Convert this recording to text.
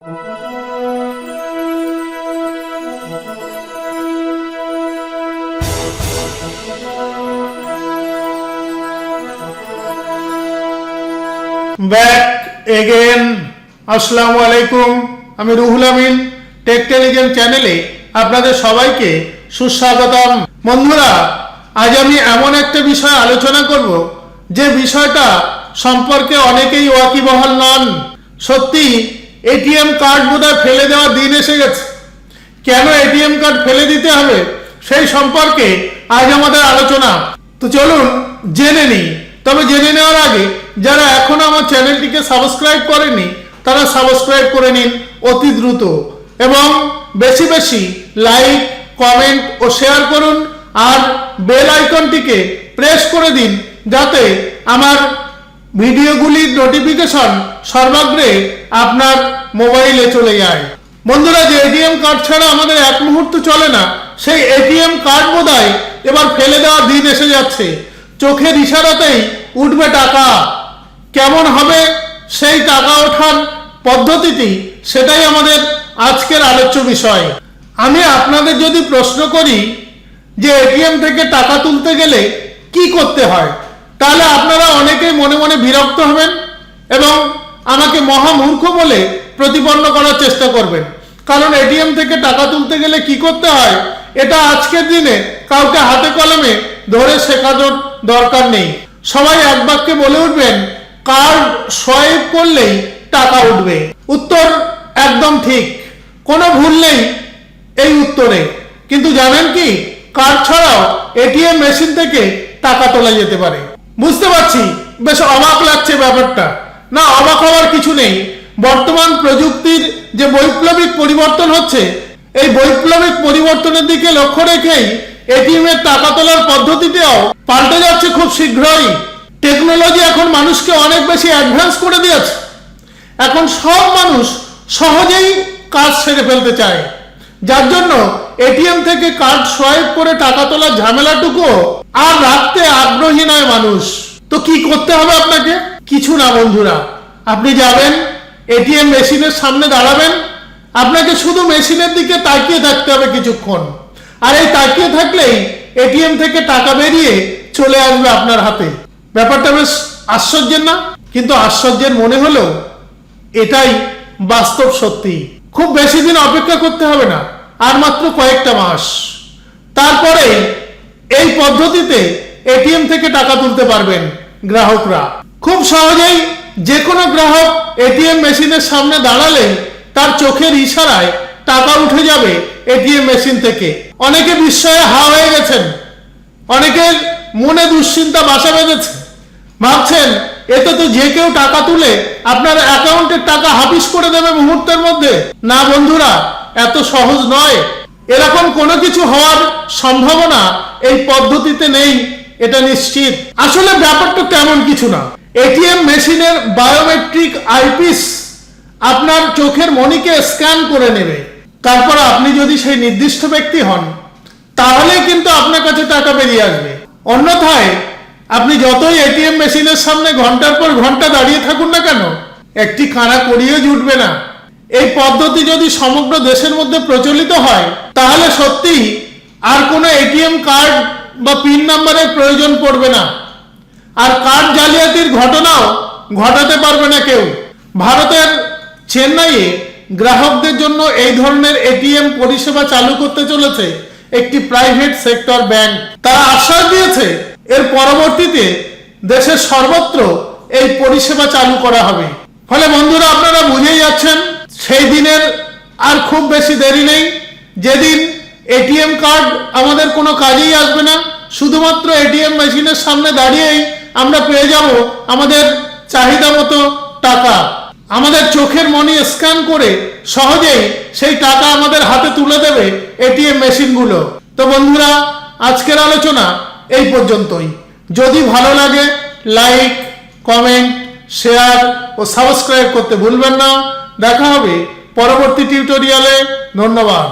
Back again. আসসালামু আলাইকুম। আমি রুহুল আমিন টেকনোলজি চ্যানেলে আপনাদের সবাইকে সুস্বাগতম। বন্ধুরা, আজ আমি এমন একটা বিষয় আলোচনা করব যে বিষয়টা সম্পর্কে অনেকেই ওয়াকিবহাল নন। সত্যি এটিএম কার্ড বোধহয় ফেলে দেওয়ার দিন এসে গেছে। কেন এটিএম কার্ড ফেলে দিতে হবে সেই সম্পর্কে আজ আমাদের আলোচনা। তো চলুন জেনে নিই। তবে জেনে নেওয়ার আগে যারা এখনো আমার চ্যানেলটিকে সাবস্ক্রাইব করেনি তারা সাবস্ক্রাইব করে নিন অতি দ্রুত, এবং বেশি বেশি লাইক, কমেন্ট ও শেয়ার করুন, আর বেল আইকনটিকে প্রেস করে দিন যাতে আমার ভিডিওগুলির নোটিফিকেশন সর্বাগ্রে আপনার মোবাইলে চলে যায়। বন্ধুরা, যে এটিএম কার্ড ছাড়া আমাদের এক মুহূর্ত চলে না, সেই এটিএম কার্ড বোধহয় এবার ফেলে দেওয়ার দিন এসে যাচ্ছে। চোখের ইশারাতেই উঠবে টাকা। কেমন হবে সেই টাকা ওঠার পদ্ধতিটি, সেটাই আমাদের আজকের আলোচ্য বিষয়। আমি আপনাদের যদি প্রশ্ন করি যে এটিএম থেকে টাকা তুলতে গেলে কি করতে হয়, তাহলে আপনারা অনেকেই মনে মনে বিরক্ত হবেন এবং আমাকে মহামূর্খ বলে প্রতিপন্ন করার চেষ্টা করবেন। কারণ এটিএম থেকে টাকা তুলতে গেলে কি করতে হয় এটা আজকের দিনে কাউকে হাতে কলমে ধরে শেখানোর দরকার নেই। সবাই এক বাক্যে বলে উঠবেন, কার্ড সোয়াইপ করলেই টাকা উঠবে। উত্তর একদম ঠিক, কোনো ভুল নেই এই উত্তরে। কিন্তু জানেন কি, কার্ড ছাড়াও এটিএম মেশিন থেকে টাকা তোলা যেতে পারে। বুঝতে পারছি বেশ অবাক লাগছে ব্যাপারটা। না, অবাক হওয়ার কিছু নেই। বর্তমান প্রযুক্তির যে বৈপ্লবিক পরিবর্তন হচ্ছে, এই বৈপ্লবিক পরিবর্তনের দিকে লক্ষ্য রেখেই এটিএম এর টাকা তোলার পদ্ধতিটাও পাল্টে যাচ্ছে খুব শীঘ্রই। টেকনোলজি এখন মানুষকে অনেক বেশি অ্যাডভান্স করে দিয়েছে। এখন সব মানুষ সহজেই কাজ সেরে ফেলতে চায়, যার জন্য এটিএম থেকে কার্ড সোয়াইপ করে টাকা তোলার ঝামেলাটুকু আর রাখতে আগ্রহী নয় মানুষ। তো কি করতে হবে আপনাকে? কিছু না বন্ধুরা, আপনি যাবেন এটিএম মেশিনের সামনে দাঁড়াবেন, আপনাকে শুধু মেশিনের দিকে তাকিয়ে থাকতে হবে কিছুক্ষণ, আর এই তাকিয়ে থাকলেই এটিএম থেকে টাকা বেরিয়ে চলে আসবে আপনার হাতে। ব্যাপারটা বেশ আশ্চর্যের না? কিন্তু আশ্চর্যের মনে হলেও এটাই বাস্তব সত্যি। খুব বেশি দিন অপেক্ষা করতে হবে না, আর মাত্র কয়েকটা মাস। তারপরে এই পদ্ধতিতে এটিএম থেকে টাকা তুলতে পারবেন গ্রাহকরা খুব সহজেই। যে কোনো গ্রাহক এটিএম মেশিনের সামনে দাঁড়ালে তার চোখের ইশারায় টাকা উঠে যাবে এটিএম মেশিন থেকে। অনেকে বিস্ময়ে হা হয়ে গেছেন, অনেকের মনে দুশ্চিন্তা বাসা বেঁধেছে, ভাবছেন এতে তো যে কেউ টাকা তুলে আপনার অ্যাকাউন্টের টাকা হাফিস করে দেবে মুহূর্তের মধ্যে। না বন্ধুরা, এত সহজ নয়। এরকম কোনো কিছু হওয়ার সম্ভাবনা এই পদ্ধতিতে নেই, এটা নিশ্চিত। আসলে ব্যাপারটা তেমন কিছু না। এটিএম মেশিনের বায়োমেট্রিক আইপিস আপনার চোখের মণিকে স্ক্যান করে নেবে। তারপর আপনি যদি সেই নির্দিষ্ট ব্যক্তি হন, তাহলে কিন্তু আপনার কাছে টাকা বেরিয়ে আসবে। অন্যথায় আপনি যতই এটিএম মেশিনের সামনে ঘন্টার পর ঘন্টা দাঁড়িয়ে থাকুন না কেন, একটি কানা করিয়ে জুটবে না। এই পদ্ধতি যদি সমগ্র দেশের মধ্যে প্রচলিত হয়, তাহলে সত্যি আর কোনো এটিএম কার্ড বা পিন নাম্বারের প্রয়োজন পড়বে না, আর কার্ড জালিয়াতির ঘটনাও ঘটাতে পারবে না কেউ। ভারতের চেন্নাইয়ে গ্রাহকদের জন্য এই ধরনের এটিএম পরিষেবা চালু করতে চলেছে একটি প্রাইভেট সেক্টর ব্যাংক। তারা আশ্বাস দিয়েছে এর পরবর্তীতে দেশের সর্বত্র এই পরিষেবা চালু করা হবে। ফলে বন্ধুরা, আপনারা বুঝেই যাচ্ছেন সেই দিনের আর খুব বেশি দেরি নেই, যেদিন এটিএম কার্ড আমাদের কোনো কাজেই আসবে না। শুধুমাত্র এটিএম মেশিনের সামনে দাঁড়িয়েই আমরা পেয়ে যাব আমাদের চাহিদা মতো টাকা। আমাদের চোখের মনি স্ক্যান করে সহজেই সেই টাকা আমাদের হাতে তুলে দেবে এটিএম মেশিনগুলো। তো বন্ধুরা, আজকের আলোচনা এই পর্যন্তই। যদি ভালো লাগে লাইক, কমেন্ট, শেয়ার ও সাবস্ক্রাইব করতে ভুলবেন না। দেখা হবে পরবর্তী টিউটোরিয়ালে। ধন্যবাদ।